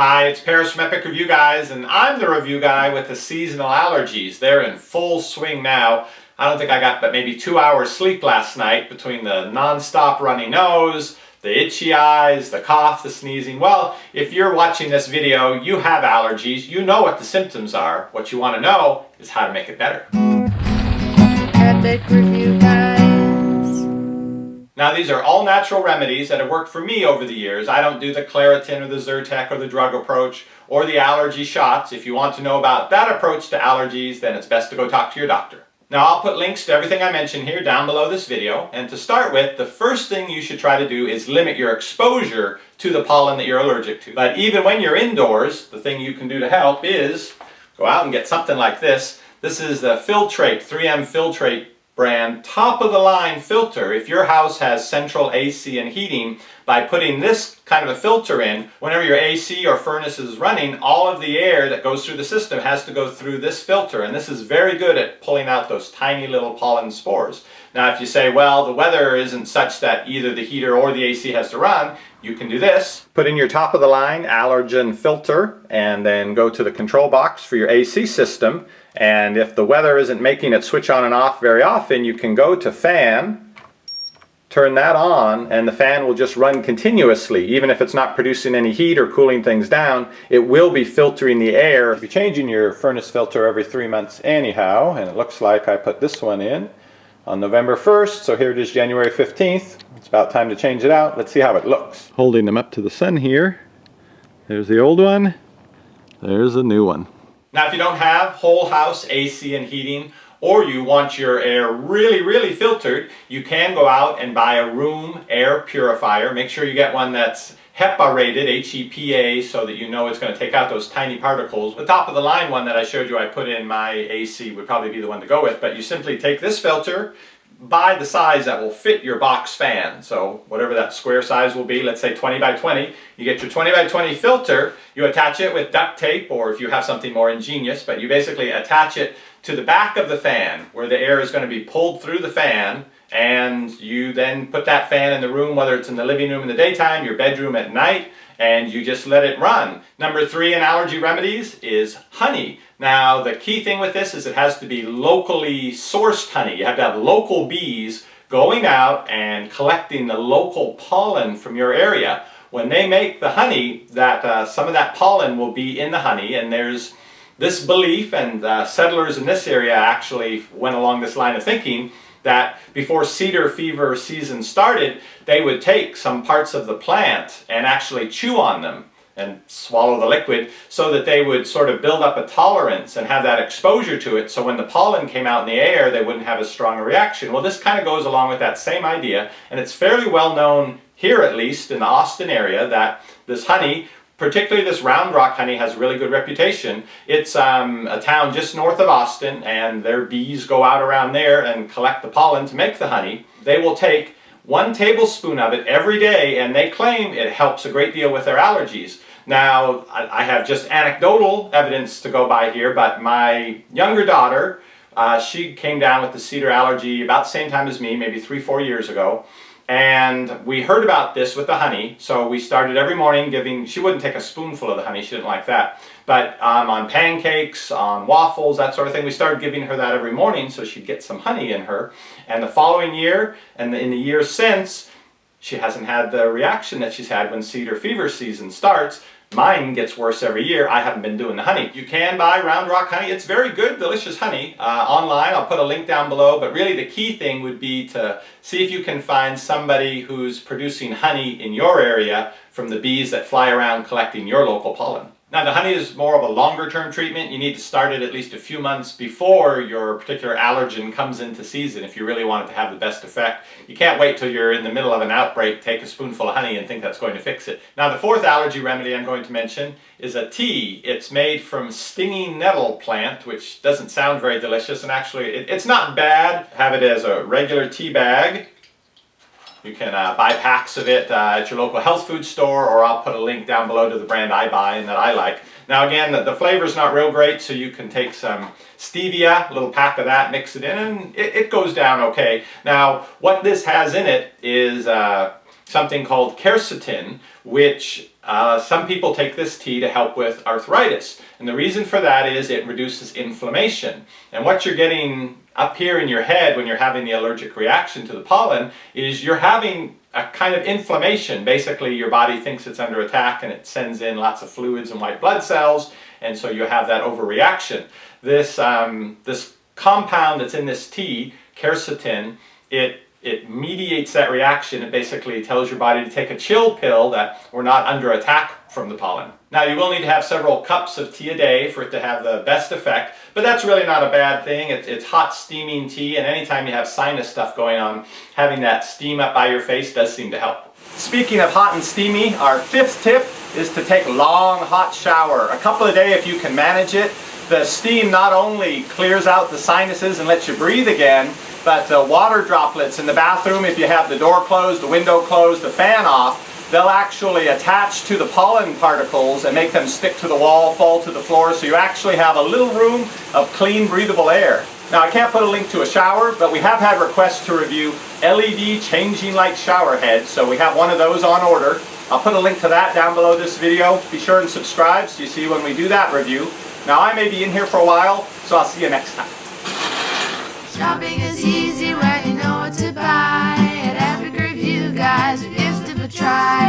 Hi, it's Paris from EpicReviewGuys, and I'm the review guy with the seasonal allergies. They're in full swing now. I don't think I got but maybe 2 hours sleep last night between the non-stop runny nose, the itchy eyes, the cough, the sneezing. Well, if you're watching this video, you have allergies. You know what the symptoms are. What you want to know is how to make it better. EpicReviewGuys. Now, these are all natural remedies that have worked for me over the years. I don't do the Claritin or the Zyrtec or the drug approach or the allergy shots. If you want to know about that approach to allergies, then it's best to go talk to your doctor. Now, I'll put links to everything I mentioned here down below this video. And to start with, the first thing you should try to do is limit your exposure to the pollen that you're allergic to. But even when you're indoors, the thing you can do to help is go out and get something like this. This is the Filtrate, 3M Filtrate brand, top of the line filter. If your house has central AC and heating, by putting this kind of a filter in, whenever your AC or furnace is running, all of the air that goes through the system has to go through this filter, and this is very good at pulling out those tiny little pollen spores. Now, if you say, well, the weather isn't such that either the heater or the AC has to run, you can do this. Put in your top of the line allergen filter and then go to the control box for your AC system. And if the weather isn't making it switch on and off very often, you can go to fan, turn that on, and the fan will just run continuously. Even if it's not producing any heat or cooling things down, it will be filtering the air. You'll be changing your furnace filter every 3 months anyhow, and it looks like I put this one in on November 1st, so here it is January 15th. It's about time to change it out. Let's see how it looks. Holding them up to the sun here. There's the old one. There's the new one. Now, if you don't have whole house AC and heating, or you want your air really filtered, you can go out and buy a room air purifier. Make sure you get one that's HEPA rated, HEPA, so that you know it's going to take out those tiny particles. The top of the line one that I showed you I put in my AC would probably be the one to go with, but you simply take this filter, buy the size that will fit your box fan. So whatever that square size will be, let's say 20 by 20. You get your 20 by 20 filter, you attach it with duct tape, or if you have something more ingenious, but you basically attach it to the back of the fan where the air is going to be pulled through the fan, and you then put that fan in the room, whether it's in the living room in the daytime, your bedroom at night, and you just let it run. Number 3 in allergy remedies is honey. Now, the key thing with this is it has to be locally sourced honey. You have to have local bees going out and collecting the local pollen from your area. When they make the honey, some of that pollen will be in the honey, and there's this belief, and settlers in this area actually went along this line of thinking, that before cedar fever season started, they would take some parts of the plant and actually chew on them and swallow the liquid so that they would sort of build up a tolerance and have that exposure to it, so when the pollen came out in the air, they wouldn't have as strong a reaction. Well, this kind of goes along with that same idea, and it's fairly well known here, at least in the Austin area, that this honey, particularly this Round Rock honey, has a really good reputation. It's a town just north of Austin, and their bees go out around there and collect the pollen to make the honey. They will take 1 tablespoon of it every day, and they claim it helps a great deal with their allergies. Now, I have just anecdotal evidence to go by here, but my younger daughter, she came down with the cedar allergy about the same time as me, maybe 3-4 years ago. And we heard about this with the honey, so we started every morning giving, she wouldn't take a spoonful of the honey, she didn't like that, but on pancakes, on waffles, that sort of thing, we started giving her that every morning so she'd get some honey in her. And the following year, and in the years since, she hasn't had the reaction that she's had when cedar fever season starts. Mine gets worse every year. I haven't been doing the honey. You can buy Round Rock honey. It's very good, delicious honey online. I'll put a link down below, but really the key thing would be to see if you can find somebody who's producing honey in your area from the bees that fly around collecting your local pollen. Now, the honey is more of a longer-term treatment. You need to start it at least a few months before your particular allergen comes into season if you really want it to have the best effect. You can't wait till you're in the middle of an outbreak, take a spoonful of honey, and think that's going to fix it. Now, the 4th allergy remedy I'm going to mention is a tea. It's made from stinging nettle plant, which doesn't sound very delicious, and actually it's not bad. Have it as a regular tea bag. You can buy packs of it at your local health food store, or I'll put a link down below to the brand I buy and that I like. Now again, the flavor's not real great, so you can take some stevia, a little pack of that, mix it in, and it goes down okay. Now, what this has in it is something called quercetin, which some people take this tea to help with arthritis. And the reason for that is it reduces inflammation. And what you're getting up here in your head when you're having the allergic reaction to the pollen is you're having a kind of inflammation. Basically, your body thinks it's under attack and it sends in lots of fluids and white blood cells, and so you have that overreaction. This compound that's in this tea, quercetin, it mediates that reaction. It basically tells your body to take a chill pill that we're not under attack from the pollen. Now, you will need to have several cups of tea a day for it to have the best effect, but that's really not a bad thing. It's hot steaming tea, and anytime you have sinus stuff going on, having that steam up by your face does seem to help. Speaking of hot and steamy, our fifth tip is to take a long hot shower. A couple a day if you can manage it. The steam not only clears out the sinuses and lets you breathe again, but the water droplets in the bathroom, if you have the door closed, the window closed, the fan off, they'll actually attach to the pollen particles and make them stick to the wall, fall to the floor, so you actually have a little room of clean, breathable air. Now, I can't put a link to a shower, but we have had requests to review LED changing light shower heads, so we have one of those on order. I'll put a link to that down below this video. Be sure and subscribe so you see when we do that review. Now, I may be in here for a while, so I'll see you next time. Shopping is easy when you know what to buy. At EpicReviewGuys, we give it a try.